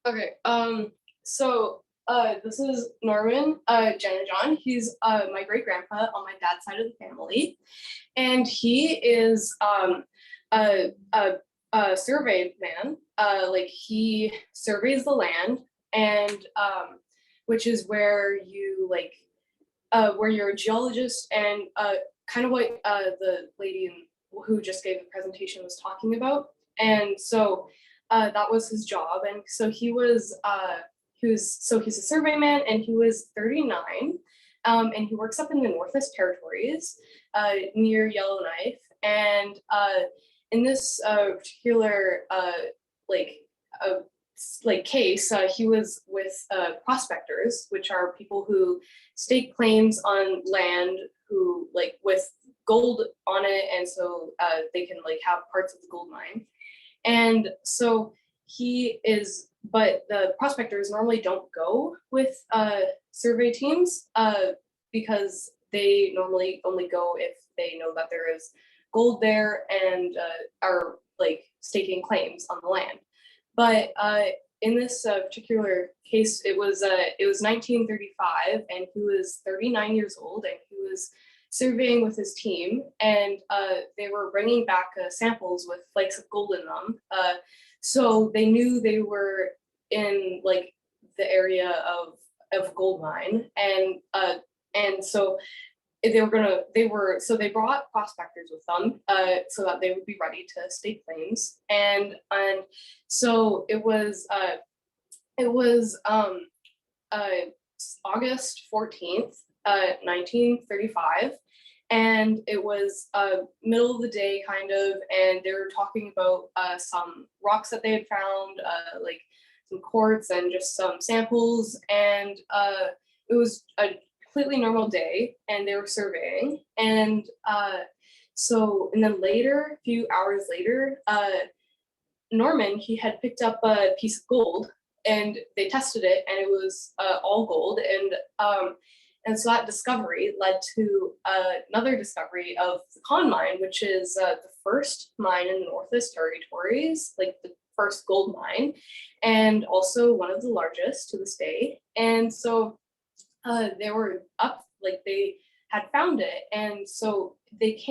Okay. This is Norman John. He's my great grandpa on my dad's side of the family, and he is a, a a survey man. Like he surveys the land, and which is where you like where you're a geologist and kind of what the lady who just gave the presentation was talking about. And so that was his job. And so he's a survey man, and he was 39. And he works up in the Northwest Territories near Yellowknife. And in this particular like uh, case, he was with prospectors, which are people who stake claims on land who like with gold on it, and so they can like have parts of the gold mine. And so but the prospectors normally don't go with survey teams because they normally only go if they know that there is gold there and are like staking claims on the land. But in this particular case, it was 1935, and he was 39 years old, and he was surveying with his team, and they were bringing back samples with flakes of gold in them. So they knew they were in like the area of gold mine, and so they brought prospectors with them so that they would be ready to stake claims. And so it was uh, August 14th, 1935, and it was middle of the day kind of, and they were talking about some rocks that they had found, like some quartz and just some samples. And it was a completely normal day, and they were surveying. And then later, a few hours later, Norman, he had picked up a piece of gold, and they tested it, and it was all gold. And so that discovery led to another discovery of the Con Mine, which is the first mine in the Northwest Territories, like the first gold mine, and also one of the largest to this day. And so they were up, like they had found it, and so they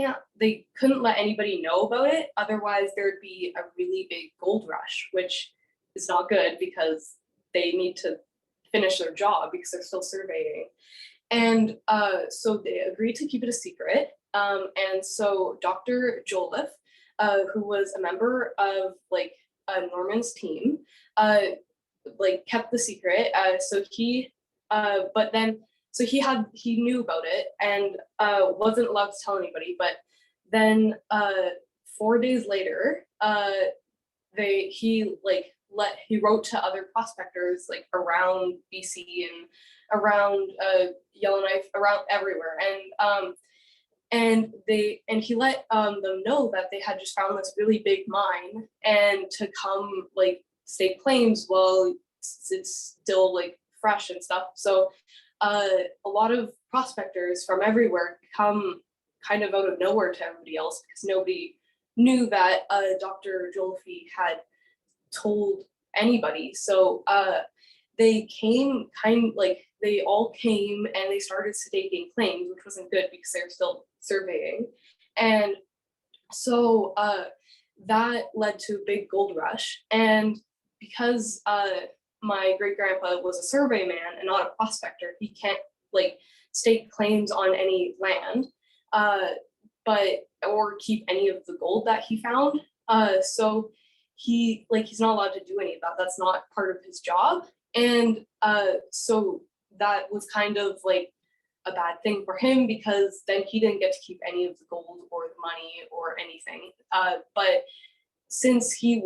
couldn't let anybody know about it, otherwise there'd be a really big gold rush, which is not good because they need to finish their job because they're still surveying. And so they agreed to keep it a secret. And so Dr. Joliffe, who was a member of like Norman's team, like kept the secret. But then so he knew about it and wasn't allowed to tell anybody. But then 4 days later, he wrote to other prospectors like around BC and around Yellowknife, around everywhere, and he let them know that they had just found this really big mine, and to come like stake claims while it's still like fresh and stuff. So a lot of prospectors from everywhere come kind of out of nowhere to everybody else because nobody knew that Dr. Joliffe had told anybody. So they all came and they started staking claims, which wasn't good because they were still surveying. And so that led to a big gold rush. And because my great grandpa was a survey man and not a prospector, he can't like stake claims on any land, but or keep any of the gold that he found. So he's not allowed to do any of that. That's not part of his job. And so that was kind of like a bad thing for him because then he didn't get to keep any of the gold or the money or anything. But since he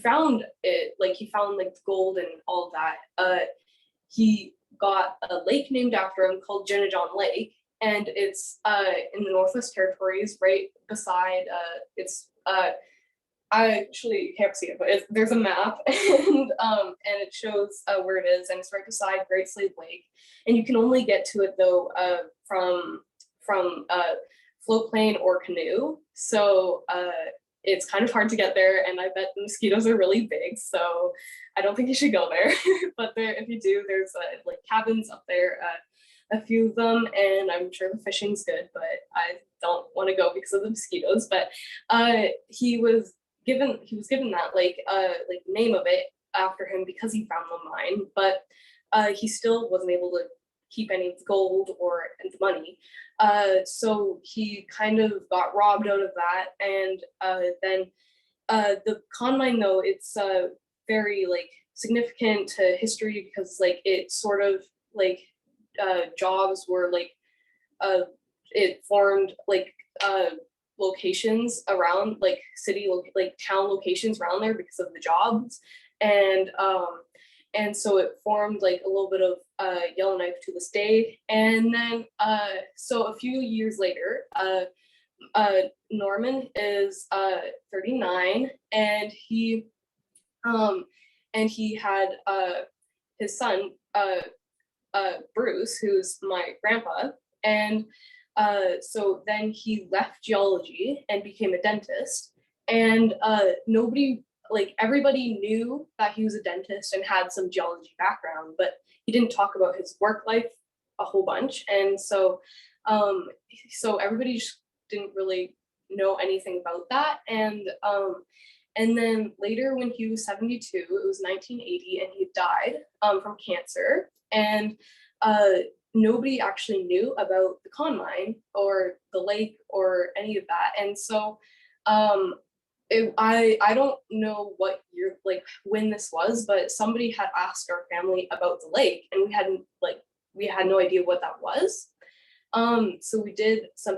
found it, like he found like the gold and all of that, he got a lake named after him called Jennejohn Lake, and it's in the Northwest Territories, right beside I actually can't see it, but there's a map, and it shows where it is, and it's right beside Great Slave Lake. And you can only get to it though from float plane or canoe. So it's kind of hard to get there, and I bet the mosquitoes are really big, so I don't think you should go there. But there, if you do, there's like cabins up there, a few of them, and I'm sure the fishing's good, but I don't want to go because of the mosquitoes. But he was given that like name of it after him because he found the mine, but he still wasn't able to keep any of the gold or the money. So he kind of got robbed out of that, and then the con mine, though, it's very like significant to history because like it sort of like jobs were like it formed like locations around like like town locations around there because of the jobs, and so it formed like a little bit of Yellowknife to this day. And then so a few years later, Norman is 39, and he had his son Bruce, who's my grandpa, and so then he left geology and became a dentist, and nobody, like everybody knew that he was a dentist and had some geology background, but he didn't talk about his work life a whole bunch, and so everybody just didn't really know anything about that, and then later when he was 72, it was 1980, and he died from cancer, and nobody actually knew about the con mine or the lake or any of that, and so I don't know what year, like when this was, but somebody had asked our family about the lake, and we had no idea what that was. So we did some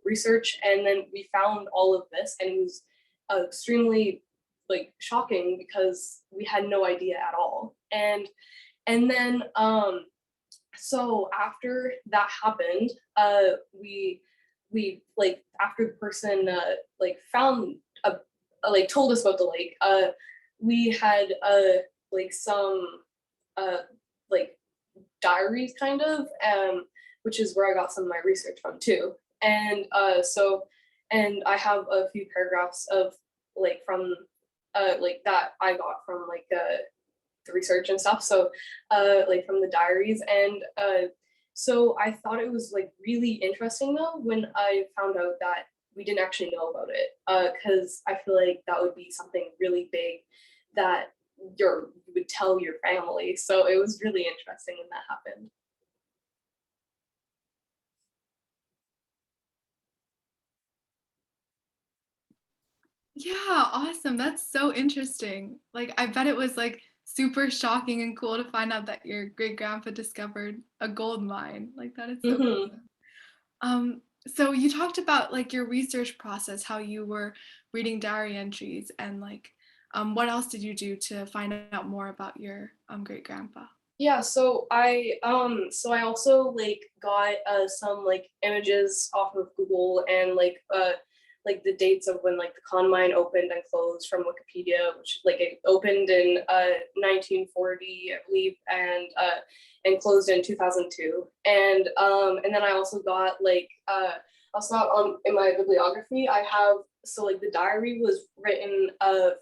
research, and then we found all of this, and it was extremely like shocking because we had no idea at all. And then so after that happened, we like after the person like found like told us about the lake, we had like some like diaries kind of, which is where I got some of my research from too. And and I have a few paragraphs of like from like that I got from like the research and stuff. So like from the diaries, and so I thought it was like really interesting though when I found out that we didn't actually know about it, because I feel like that would be something really big that you would tell your family. So it was really interesting when that happened. Yeah, awesome. That's so interesting. Like, I bet it was like super shocking and cool to find out that your great grandpa discovered a gold mine. Like, that is so Hmm. cool. So you talked about like your research process, how you were reading diary entries, and like, what else did you do to find out more about your great grandpa? Yeah, so I also like got some like images off of Google, and like the dates of when like the con mine opened and closed from Wikipedia, which like it opened in 1940, I believe, and closed in 2002. And then I also got like also in my bibliography I have, so like the diary was written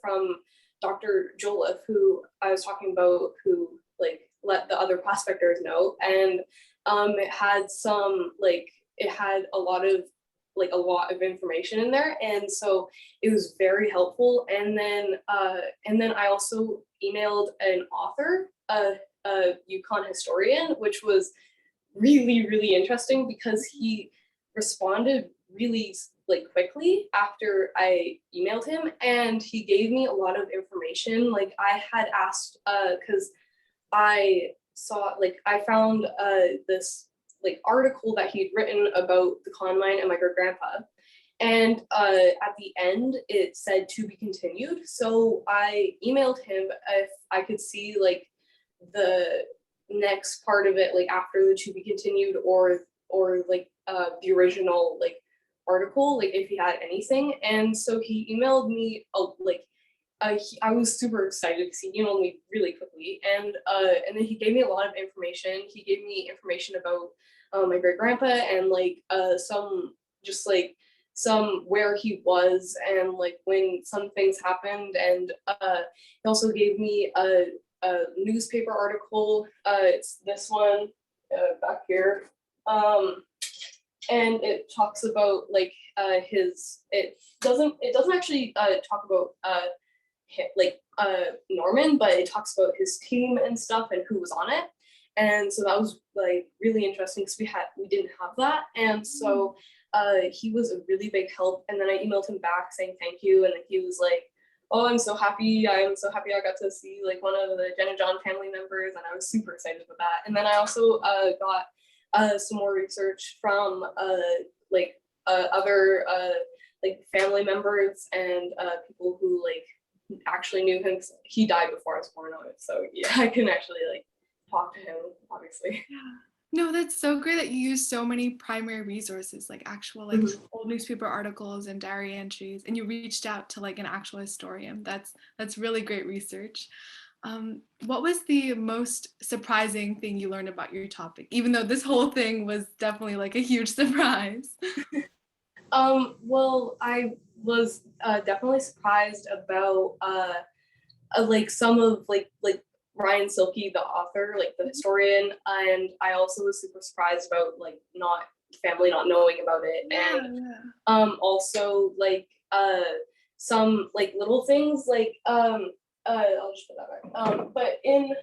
from Dr. Joliffe, who I was talking about, who like let the other prospectors know, and it had some like it had a lot of information in there, and so it was very helpful. And then I also emailed an author, a Yukon historian, which was really interesting because he responded really like quickly after I emailed him, and he gave me a lot of information. Like I had asked because I found this like article that he'd written about the con mine and my great grandpa, and at the end it said to be continued. So I emailed him if I could see like the next part of it, like after the to be continued, or like the original like article, like if he had anything. And so he emailed me I was super excited because he emailed me really quickly, and then he gave me a lot of information. He gave me information about my great grandpa, and like some just like some where he was and like when some things happened, and he also gave me a newspaper article. It's this one back here. And it talks about like his it doesn't actually talk about like Norman, but it talks about his team and stuff and who was on it. And so that was like really interesting because we didn't have that. And so he was a really big help. And then I emailed him back saying thank you. And he was like, oh, I'm so happy. I'm so happy I got to see like one of the Jen and John family members. And I was super excited about that. And then I also got some more research from other like family members and people who like actually knew him. He died before I was born on it, so yeah, I can actually like talk to him, obviously. Yeah. No, that's so great that you use so many primary resources, like actual like Mhm. old newspaper articles and diary entries, and you reached out to like an actual historian. That's really great research. What was the most surprising thing you learned about your topic, even though this whole thing was definitely like a huge surprise? Well, I was definitely surprised about like some of like Ryan Silke, the author, like the historian, and I also was super surprised about like not family not knowing about it, Yeah, and yeah. also like some like little things like I'll just put that back. But in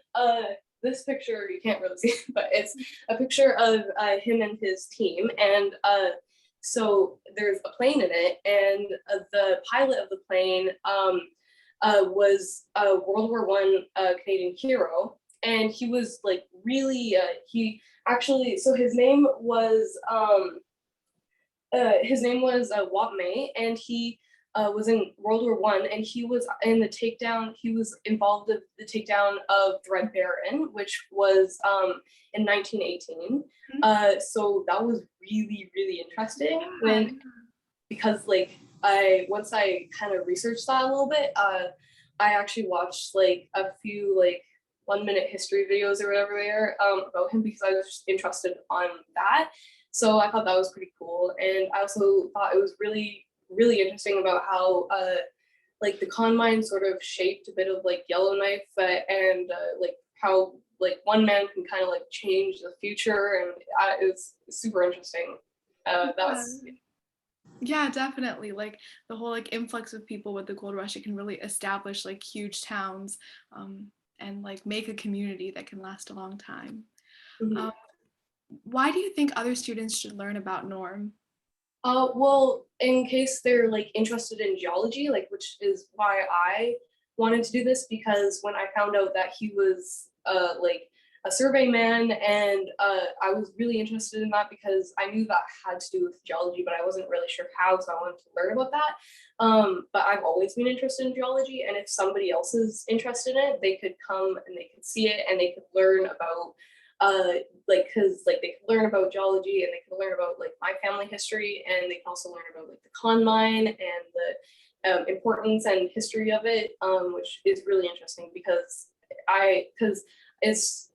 this picture you can't really see, but it's a picture of him and his team, and so there's a plane in it, and the pilot of the plane was a World War I Canadian hero, and he was like really he actually so his name was Wat May, and he was in World War One, and he was in the takedown. He was involved in the takedown of the Red Baron, which was in 1918. So that was really really interesting Yeah. when because like I once I kind of researched that a little bit, I actually watched like a few like 1 minute history videos or whatever they are about him because I was just interested on that. So I thought that was pretty cool, and I also thought it was really really interesting about how like the con mine sort of shaped a bit of like Yellowknife and like how like one man can kind of like change the future, and it was super interesting. Yeah. That's Yeah, definitely. Like the whole like influx of people with the gold rush, it can really establish like huge towns, um, and like make a community that can last a long time. mhm. Um, why do you think other students should learn about Norm? Well, in case they're like interested in geology, like which is why I wanted to do this because when I found out that he was like a survey man, and I was really interested in that because I knew that had to do with geology, but I wasn't really sure how, so I wanted to learn about that. But I've always been interested in geology, and if somebody else is interested in it, they could come and they could see it and they could learn about uh like because like they could learn about geology and they could learn about like my family history, and they can also learn about like the con mine and the importance and history of it, which is really interesting because it's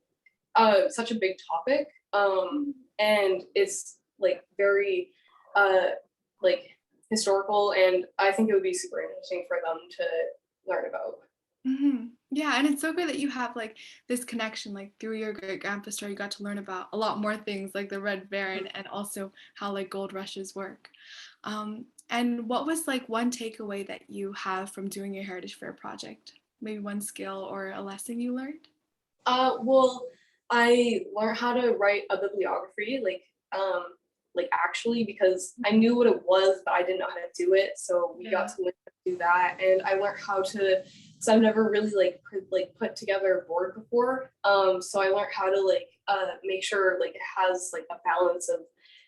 such a big topic, and it's like very uh like historical, and I think it would be super interesting for them to learn about. Yeah, and it's so great that you have like this connection, like through your great grandpa's story, you got to learn about a lot more things like the Red Baron and also how like gold rushes work. And what was like one takeaway that you have from doing your Heritage Fair project? Maybe one skill or a lesson you learned? Well, I learned how to write a bibliography, like actually, because I knew what it was, but I didn't know how to do it. So we got Yeah. to learn how to do that, and I learned how to. So I've never really put together a board before. So I learned how to like make sure like it has like a balance of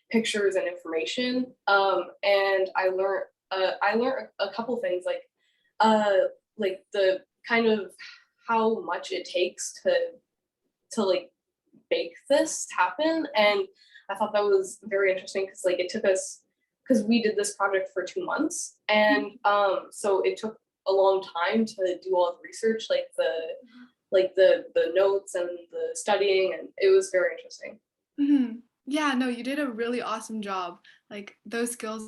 pictures and information. And I learned a couple things uh like the kind of how much it takes to like make this happen, and I thought that was very interesting because like it took us because we did this project for 2 months, and so it took a long time to do all the research, like the notes and the studying, and it was very interesting. hmm Yeah, no, you did a really awesome job like those skills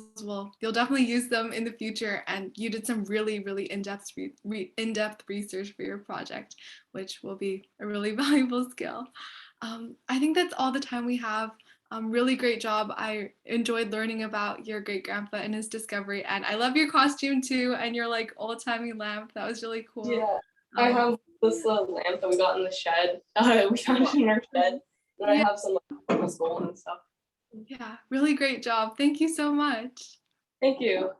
you'll definitely use them in the future. And you did some really, really in-depth research for your project, which will be a really valuable skill. I think that's all the time we have. Really great job. I enjoyed learning about your great grandpa and his discovery, and I love your costume too, and your like old timey lamp. That was really cool. Yeah, I Um, have this little lamp that we got in the shed. We found it in our shed, and I yeah, have some like from school and stuff. yeah, really great job. Thank you so much. Thank you.